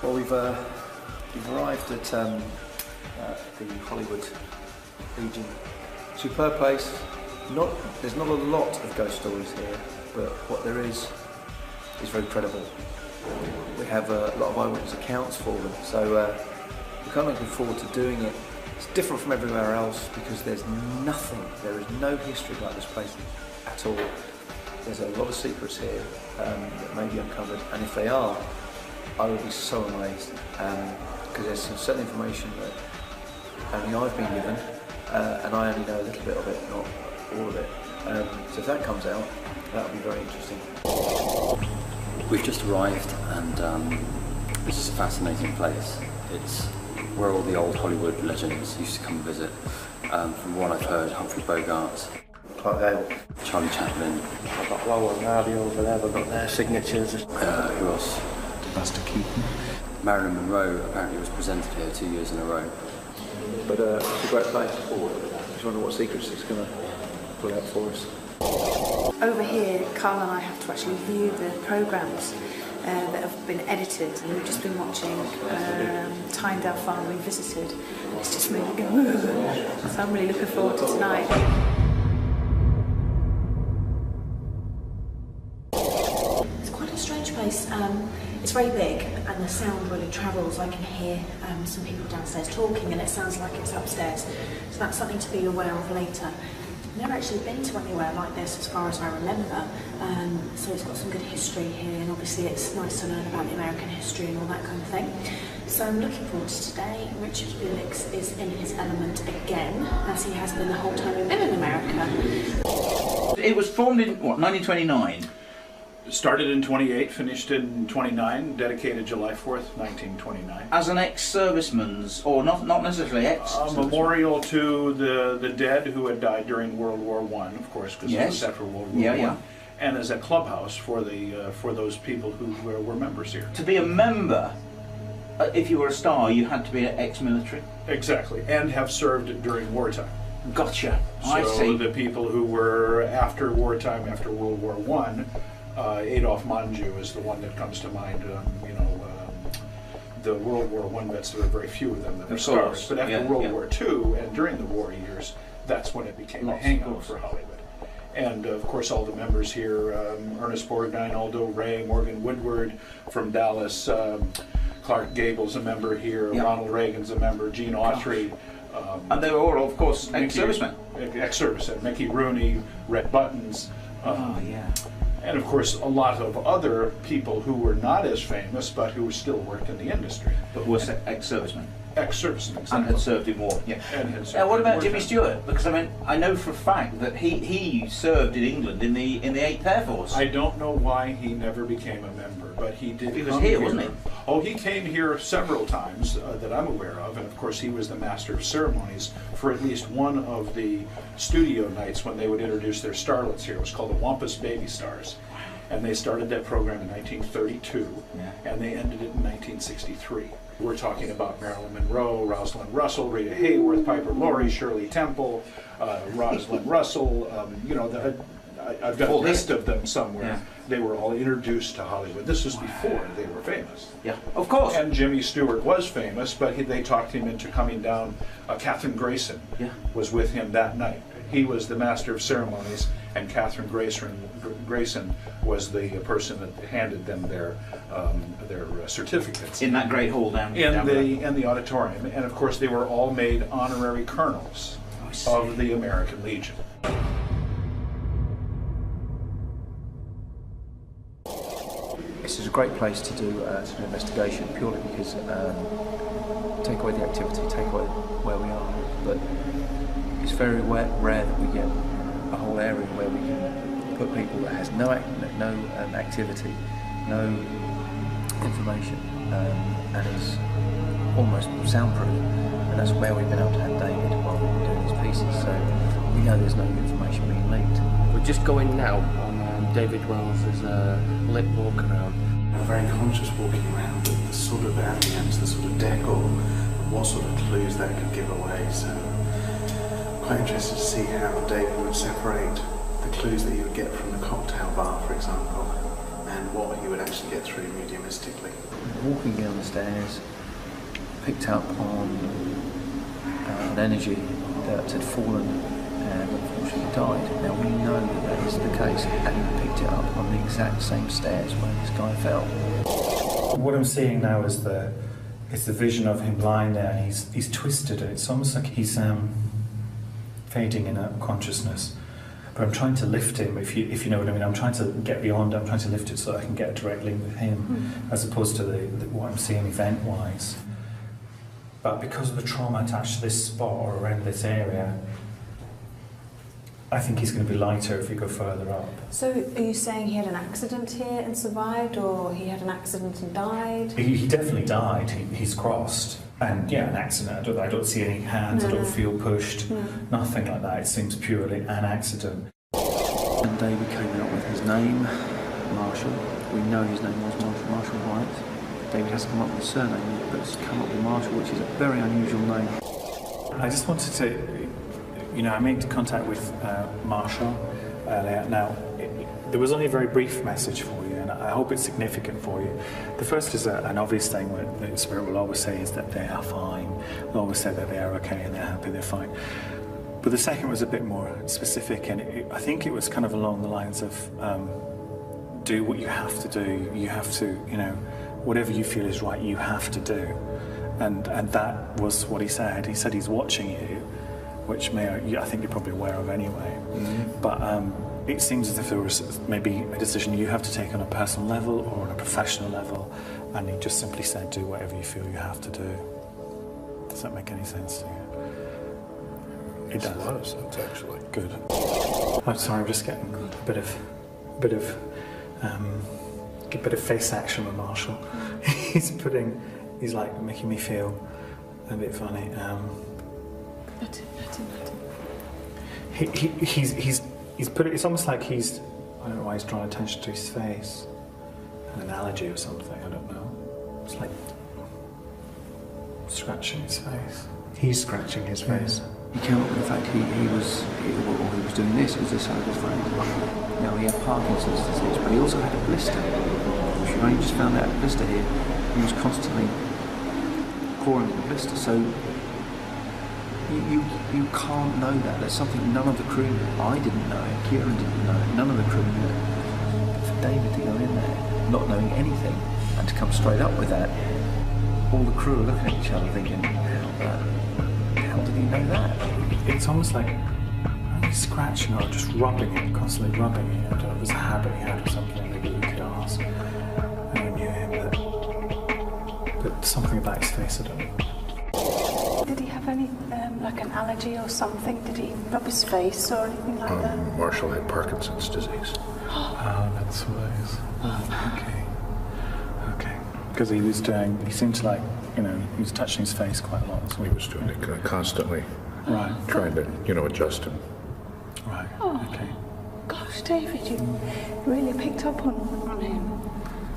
Well, we've arrived at the Hollywood region. Superb place. There's not a lot of ghost stories here, but what there is very credible. We have a lot of eyewitness accounts for them, so we're kind of looking forward to doing it. It's different from everywhere else because there is no history like this place at all. There's a lot of secrets here that may be uncovered, and if they are, I will be so amazed because there's some certain information that only I've been given, and I only know a little bit of it, not all of it. So if that comes out, that'll be very interesting. We've just arrived, and this is a fascinating place. It's where all the old Hollywood legends used to come and visit. From what I've heard, Humphrey Bogart, Clark Gable, Charlie Chaplin. I've got Lowell and Hardy over there, they've got their signatures. Who else? Buster Keaton. Marilyn Monroe apparently was presented here 2 years in a row. But it's a great place. I just wonder what secrets it's going to pull out for us. Over here, Carl and I have to actually view the programmes that have been edited, and we've just been watching Tyndale Farm Revisited. It's just made me go, so I'm really looking forward to tonight. It's quite a strange place. It's very big and the sound really travels. I can hear some people downstairs talking and it sounds like it's upstairs. So that's something to be aware of later. I've never actually been to anywhere like this as far as I remember. So it's got some good history here, and obviously it's nice to learn about the American history and all that kind of thing. So I'm looking forward to today. Richard Felix is in his element again, as he has been the whole time we've been in America. It was formed in, what, 1929? Started in 28, finished in 29, dedicated July 4th, 1929. As an ex-serviceman's, or not necessarily ex. A memorial to the dead who had died during World War I, of course, because it was after World War I. And as a clubhouse for those people who were members here. To be a member, if you were a star, you had to be ex-military? Exactly, and have served during wartime. Gotcha, I see. So the people who were after wartime, after World War I, Adolf Manju is the one that comes to mind. The World War I vets, there were very few of them that were stars. But after World War II and during the war years, that's when it became a hangout for Hollywood. And of course, all the members here: Ernest Borgnine, Aldo Ray, Morgan Woodward from Dallas, Clark Gable's a member here, Ronald Reagan's a member, Gene Autry. And they were all, of course, ex-servicemen. Ex-servicemen. Mickey Rooney, Red Buttons. And of course, a lot of other people who were not as famous, but who still worked in the industry. But were ex-servicemen? Ex-servicemen, exactly. And had served in war. Now, what about Jimmy Stewart? Because I mean, I know for a fact that he served in England in the 8th Air Force. I don't know why he never became a member, but he did. He was here, wasn't he? Oh, he came here several times that I'm aware of, and of course he was the master of ceremonies for at least one of the studio nights when they would introduce their starlets here. It was called the Wampus Baby Stars. And they started that program in 1932, and they ended it in 1963. We're talking about Marilyn Monroe, Rosalind Russell, Rita Hayworth, Piper Laurie, Shirley Temple, Rosalind Russell. I've got a list of them somewhere. They were all introduced to Hollywood. This was before they were famous. Yeah, of course. And Jimmy Stewart was famous, but they talked him into coming down. Katherine Grayson was with him that night. He was the master of ceremonies, and Katherine Grayson was the person that handed them their certificates in that great hall down in the auditorium. And of course, they were all made honorary colonels of the American Legion. This is a great place to do investigation, purely because take away the activity, take away where we are, but it's very rare that we get a whole area where we can put people that has no activity, no information, and is almost soundproof. And that's where we've been able to have David while we've been doing these pieces. So we know there's no information being leaked. We're just going now on David Wells's lit walk around. We're very conscious walking around with the sort of ambience, the sort of decor, and what sort of clues that could give away. So quite interested to see how David would separate the clues that you would get from the cocktail bar, for example, and what he would actually managed to get through mediumistically. Walking down the stairs, picked up on an energy that had fallen and unfortunately died. Now we know that that is the case, and he picked it up on the exact same stairs where this guy fell. What I'm seeing now is the vision of him lying there, and he's twisted. It's almost like he's fading in consciousness. But I'm trying to lift him, if you know what I mean. I'm trying to get beyond it. I'm trying to lift it so I can get a direct link with him, as opposed to what I'm seeing event-wise. But because of the trauma attached to this spot or around this area, I think he's going to be lighter if we go further up. So are you saying he had an accident here and survived, or he had an accident and died? He definitely died. He's crossed. And yeah, an accident. I don't see any hands, I don't feel pushed, nothing like that. It seems purely an accident. And David came out with his name, Marshall. We know his name was Marshall White. David has come up with a surname, but it's come up with Marshall, which is a very unusual name. I just wanted to, I made contact with Marshall earlier. Now, there was only a very brief message for you, and I hope it's significant for you. The first is an obvious thing that the Spirit will always say is that they are fine. They'll always say that they are okay and they're happy, they're fine. But the second was a bit more specific, and I think it was kind of along the lines of do what you have to do. You have to, whatever you feel is right, you have to do. And that was what he said. He said he's watching you, which I think you're probably aware of anyway. But it seems as if there was maybe a decision you have to take on a personal level or on a professional level, and he just simply said, do whatever you feel you have to do. Does that make any sense to you? It does. A lot of sense, actually. Good. I'm sorry, I'm just getting a bit of face action with Marshall. He's like making me feel a bit funny. Let him. He's put it. It's almost like I don't know why he's drawing attention to his face. An analogy or something. I don't know. It's like scratching his face. He's scratching his face. He came up with the fact he was doing this was this side of his friend. Now he had Parkinson's disease, but he also had a blister. Which we only just found out a blister here. He was constantly pouring the blister, so you can't know that. There's something none of the crew knew. I didn't know it, Kieran didn't know it, none of the crew knew it. But for David to go in there, not knowing anything, and to come straight up with that, all the crew are looking at each other thinking, how did he know that? It's almost like only scratching or just rubbing it, constantly rubbing it. I don't know if it was a habit he had or something, maybe we could ask. I knew him, but something about his face, I don't know. Did he have any, like an allergy or something? Did he rub his face or anything like that? Marshall had Parkinson's disease. Oh, that's what it is. Okay. Because he seemed to he was touching his face quite a lot. So He was doing it constantly, right. trying to, adjust him. Right, okay. Gosh, David, you really picked up on him.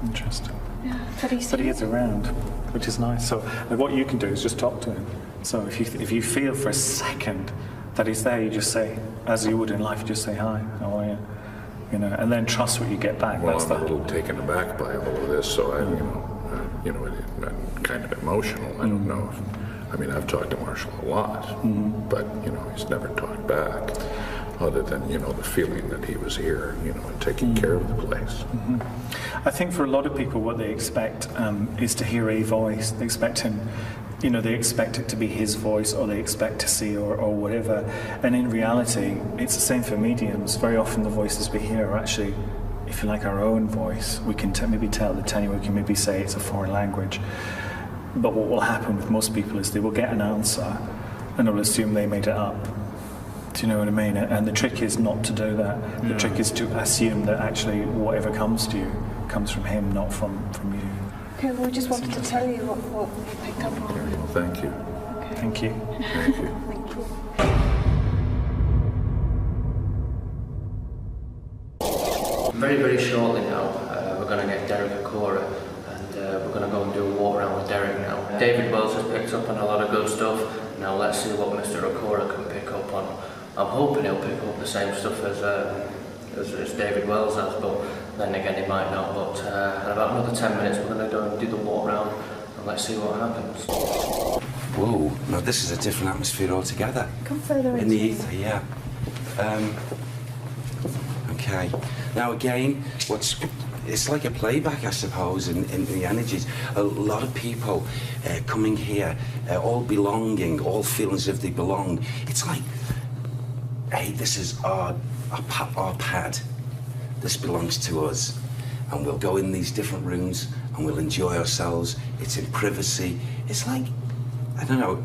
Interesting. Yeah, But he is around, which is nice. So what you can do is just talk to him. So if you feel for a second that he's there, you just say, as you would in life, you just say, hi, how are you? And then trust what you get back. Well, I'm a little taken aback by all of this, so I'm kind of emotional. I don't know. I've talked to Marshall a lot, but, he's never talked back, other than, the feeling that he was here, and taking care of the place. I think for a lot of people, what they expect is to hear a voice. They expect him, they expect it to be his voice, or they expect to see or whatever. And in reality, it's the same for mediums. Very often the voices we hear are actually, if you like, our own voice. We can maybe tell the tenor, we can maybe say it's a foreign language. But what will happen with most people is they will get an answer and they'll assume they made it up. Do you know what I mean? And the trick is not to do that. The trick is to assume that actually whatever comes to you comes from him, not from you. Okay, well, we just wanted to tell you what we picked up on. Well, thank you. Okay. Thank you. Thank you. Thank you. Very, very shortly now, we're going to get Derek and Cora, and we're going to go and do a walk around with Derek now. David Wells has picked up on a lot of good stuff. Now let's see what Mr. Okora can pick up on. I'm hoping he'll pick up the same stuff as David Wells has, but Then again, he might not, but in about another 10 minutes, we're going to go and do the walk round and let's see what happens. Whoa, no, this is a different atmosphere altogether. Come further in the ether, yeah. Okay. Now again, it's like a playback, I suppose, in the energies. A lot of people coming here, all belonging, all feeling as if they belong. It's like, hey, this is our pad. This belongs to us. And we'll go in these different rooms and we'll enjoy ourselves. It's in privacy. It's like, I don't know,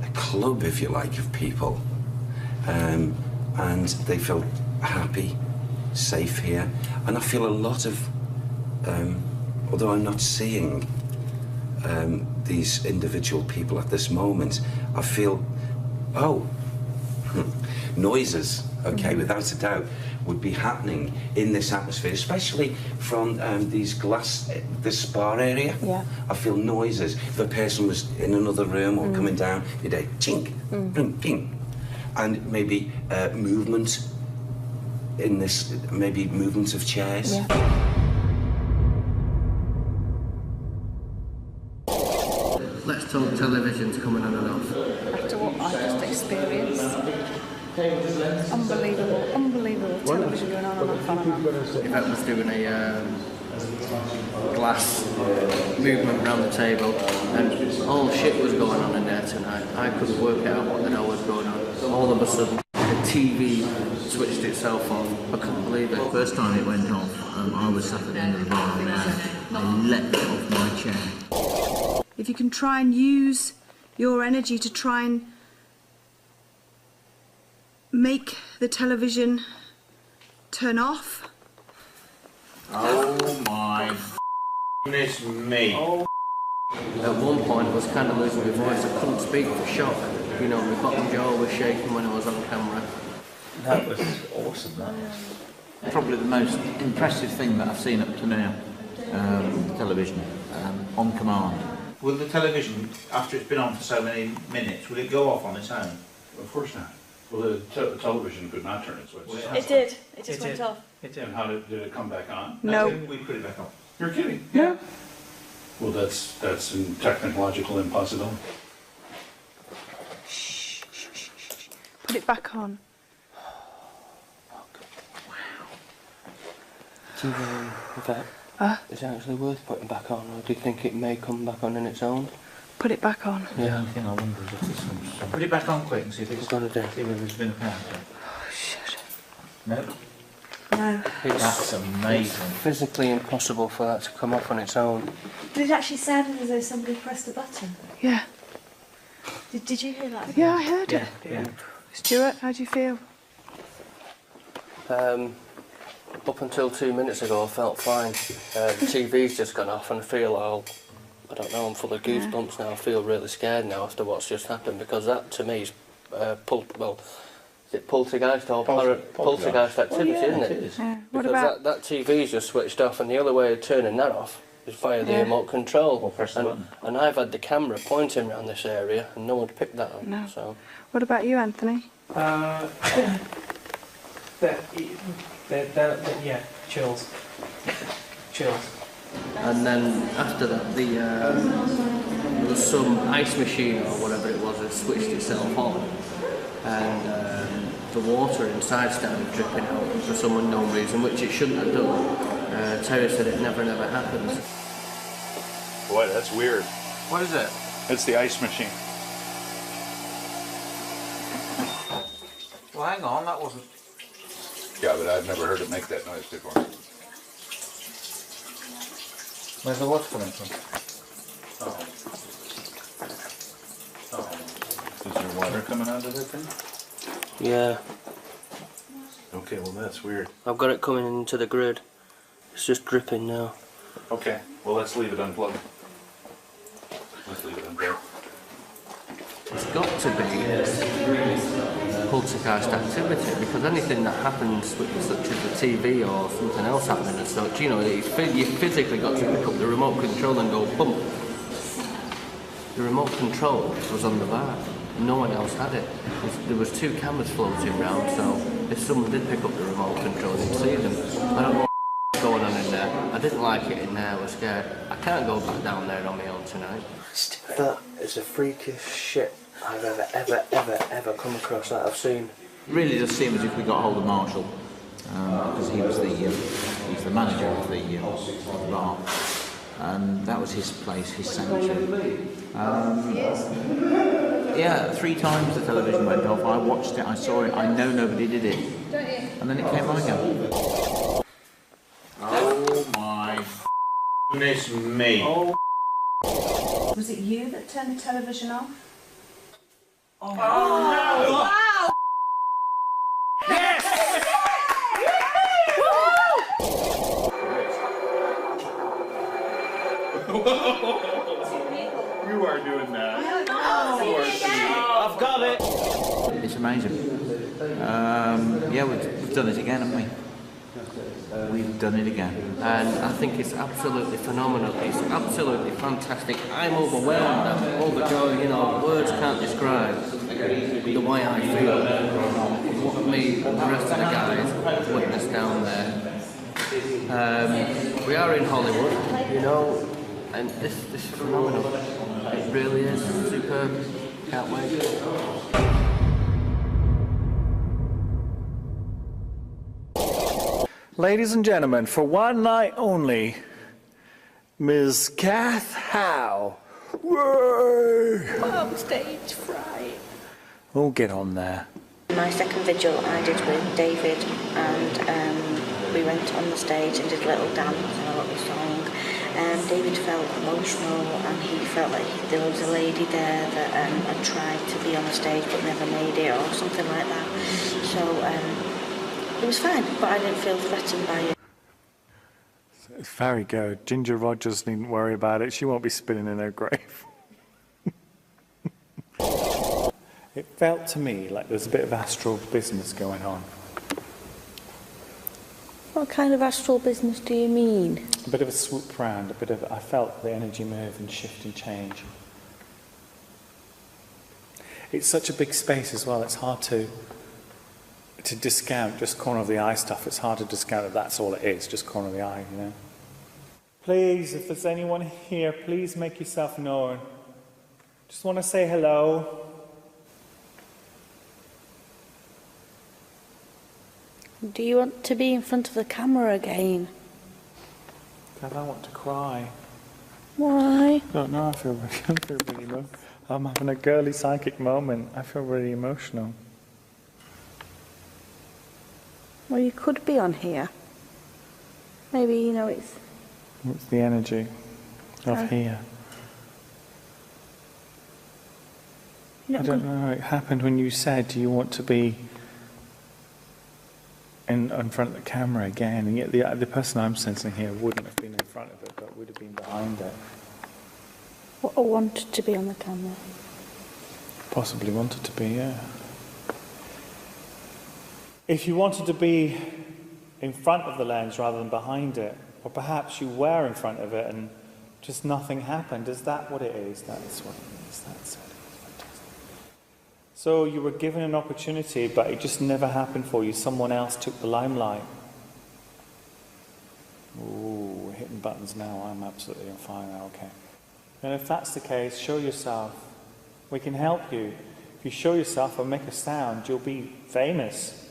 a club, if you like, of people. And they feel happy, safe here. And I feel a lot of, although I'm not seeing these individual people at this moment, I feel, noises, okay, without a doubt, would be happening in this atmosphere, especially from this spa area. Yeah. I feel noises. If a person was in another room or coming down, you'd hear chink, ping, ping. And maybe movement in this, maybe movement of chairs. Yeah. Let's talk television's coming on and off. After what I just experienced. Unbelievable television going on and off and on. Yvette was doing a glass movement around the table, and all shit was going on in there tonight. I couldn't work out what the hell was going on. All of a sudden, the TV switched itself on. I couldn't believe it. First time it went off, I was sat at the end of the bar and I leapt off my chair. If you can try and use your energy to try and make the television turn off. Oh my goodness me. At one point, I was kind of losing my voice. I couldn't speak for shock. You know, my bottom jaw was shaking when I was on camera. That was awesome, that. Probably the most impressive thing that I've seen up to now, television, on command. Will the television, after it's been on for so many minutes, will it go off on its own? Of course not. Well, the television could not turn its switch. It did. It just went off. It did. And how did it come back on? No. We put it back on. You're kidding? No. Well, that's a technological impossibility. Shh. Put it back on. Do you know that is it actually worth putting back on, or do you think it may come back on its own? Put it back on. Yeah. I think I wonder if there's some... Put it back on quick and see if it's gonna do. See if there's been a power. Oh, shit. No? No. That's amazing. Physically impossible for that to come off on its own. But it actually sounded as though somebody pressed a button. Yeah. Did you hear that? Yeah, I heard it. Yeah. Stuart, how do you feel? Up until 2 minutes ago, I felt fine. The TV's just gone off and I feel I don't know, I'm full of goosebumps now. I feel really scared now after what's just happened, because that to me is is it poltergeist or poltergeist activity, isn't it? Yeah. What Because about that TV's just switched off, and the other way of turning that off is via the remote control. Or press the button. And I've had the camera pointing around this area and no one's picked that up. No. So what about you, Anthony? Yeah, chills. And then after that, there was some ice machine or whatever it was that switched itself on, and the water inside started dripping out for some unknown reason, which it shouldn't have done. Terry said it never happens. Boy, that's weird. What is it? It's the ice machine. Well, hang on, that wasn't... Yeah, but I've never heard it make that noise before. Where's the water coming from? Is there water coming out of that thing? Yeah, Okay, well that's weird. I've got it coming into the grid. It's just dripping now. Okay, well let's leave it unplugged. Let's leave it unplugged. It's got to be poltergeist activity, because anything that happens, such as the TV or something else happening and such, you know, you physically got to pick up the remote control and go bump. The remote control was on the bar. No one else had it. There was 2 cameras floating around, so if someone did pick up the remote control, you'd see them. I don't know what's going on in there. I didn't like it in there, I was scared. I can't go back down there on my own tonight. That is the freakiest shit I've ever come across that I've seen. It really does seem as if we got hold of Marshall, because he was he's the manager of the bar, and that was his place, his sanctuary. Yeah, 3 times the television went off. I watched it, I saw it, I know nobody did it, and then it came on again. Oh my goodness me! Oh. Was it you that turned the television off? Oh, no! Wow! Yes! You are doing that. I've got it! It's amazing. Yeah, we've done it again, haven't we? We've done it again. And I think it's absolutely phenomenal. It's absolutely fantastic. I'm overwhelmed. I'm overjoyed. You know, words can't describe the way I feel. What me and the rest of the guys witnessed down there. We are in Hollywood, you know, and this is phenomenal. It really is superb. Can't wait. Ladies and gentlemen, for one night only, Ms. Kath Howe. Oh, stage fright. Oh, get on there. My second vigil I did with David, and we went on the stage and did a little dance and a little song. David felt emotional, and he felt like there was a lady there that had tried to be on the stage but never made it, or something like that. So it was fine, but I didn't feel threatened by it. It's very good. Ginger Rogers needn't worry about it. She won't be spinning in her grave. It felt to me like there was a bit of astral business going on. What kind of astral business do you mean? A bit of a swoop round, I felt the energy move and shift and change. It's such a big space as well, it's hard to discount just corner of the eye stuff. It's hard to discount that that's all it is, just corner of the eye, you know. Please, if there's anyone here, please make yourself known. Just want to say hello. Do you want to be in front of the camera again? God, I want to cry. Why? I don't know, I feel really emotional. I'm having a girly psychic moment. I feel really emotional. Well, you could be on here. Maybe, you know, it's the energy of here. I don't know, it happened when you said, do you want to be in front of the camera again? And yet the person I'm sensing here wouldn't have been in front of it, but would have been behind it. what I wanted to be on the camera. Possibly wanted to be, yeah. If you wanted to be in front of the lens rather than behind it, or perhaps you were in front of it and just nothing happened, is that what it is? That's what it is. That's it. Fantastic. So you were given an opportunity, but it just never happened for you. Someone else took the limelight. Ooh, we're hitting buttons now. I'm absolutely on fire now. Okay. And if that's the case, show yourself. We can help you. If you show yourself or make a sound, you'll be famous.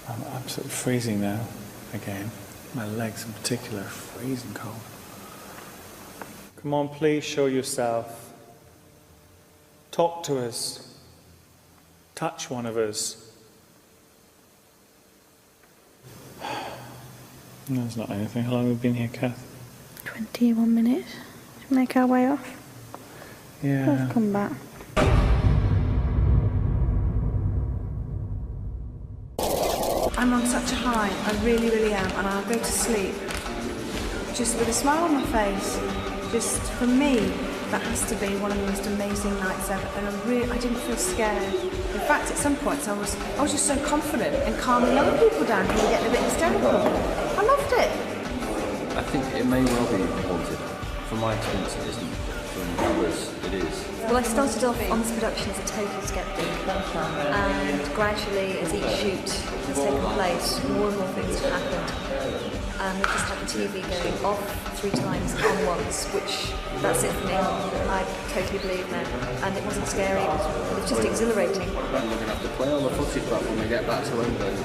I'm absolutely freezing now, again. My legs in particular are freezing cold. Come on, please show yourself. Talk to us. Touch one of us. No, it's not anything. How long have we been here, Kath? 21 minutes. Should we make our way off? Yeah. Let's come back. I'm on such a high, I really, really am, and I'll go to sleep just with a smile on my face. Just, for me, that has to be one of the most amazing nights ever, and I didn't feel scared. In fact, at some points I was just so confident and calming other people down who were getting a bit hysterical. I loved it. I think it may well be haunted. From my experience, it isn't. in numbers it is. Well, I started off on this production as a total skeptic, and gradually, as each shoot has taken place, more and more things have happened. We've just had the TV going off 3 times and on once, which, that's it for me. I totally believe now. And it wasn't scary, it was just exhilarating. We're going to have to play all the footage back when we get back to London,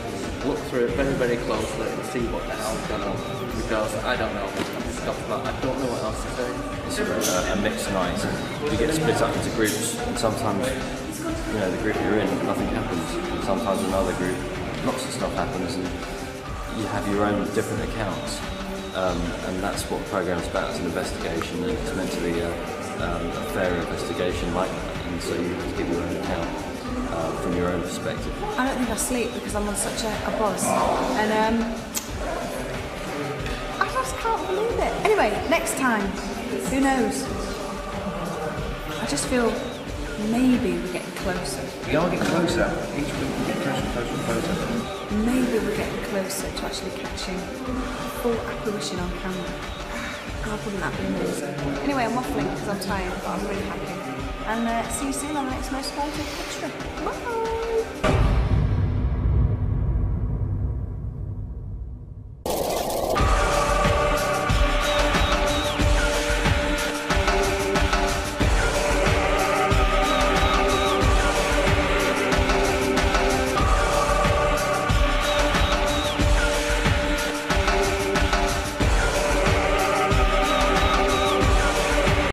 look through it very, very closely and see what the hell's going on, because I don't know. I don't know what else to say. It's a mixed night. You get split up into groups, and sometimes, you know, the group you're in, nothing happens. And sometimes another group, lots of stuff happens, and you have your own different accounts. And that's what the programme's about. It's an investigation, and it's meant to be a fair investigation like that. And so you have to give your own account from your own perspective. I don't think I sleep because I'm on such a buzz. And I just can't believe it. Anyway, next time, who knows? I just feel maybe we're getting closer. We are getting closer. Each week we get closer and closer and closer. Maybe we're getting closer to actually catching full apparition on camera. God, wouldn't that be amazing? Anyway, I'm waffling because I'm tired, but I'm really happy. And see you soon on the next Most Wanted Extra. Bye!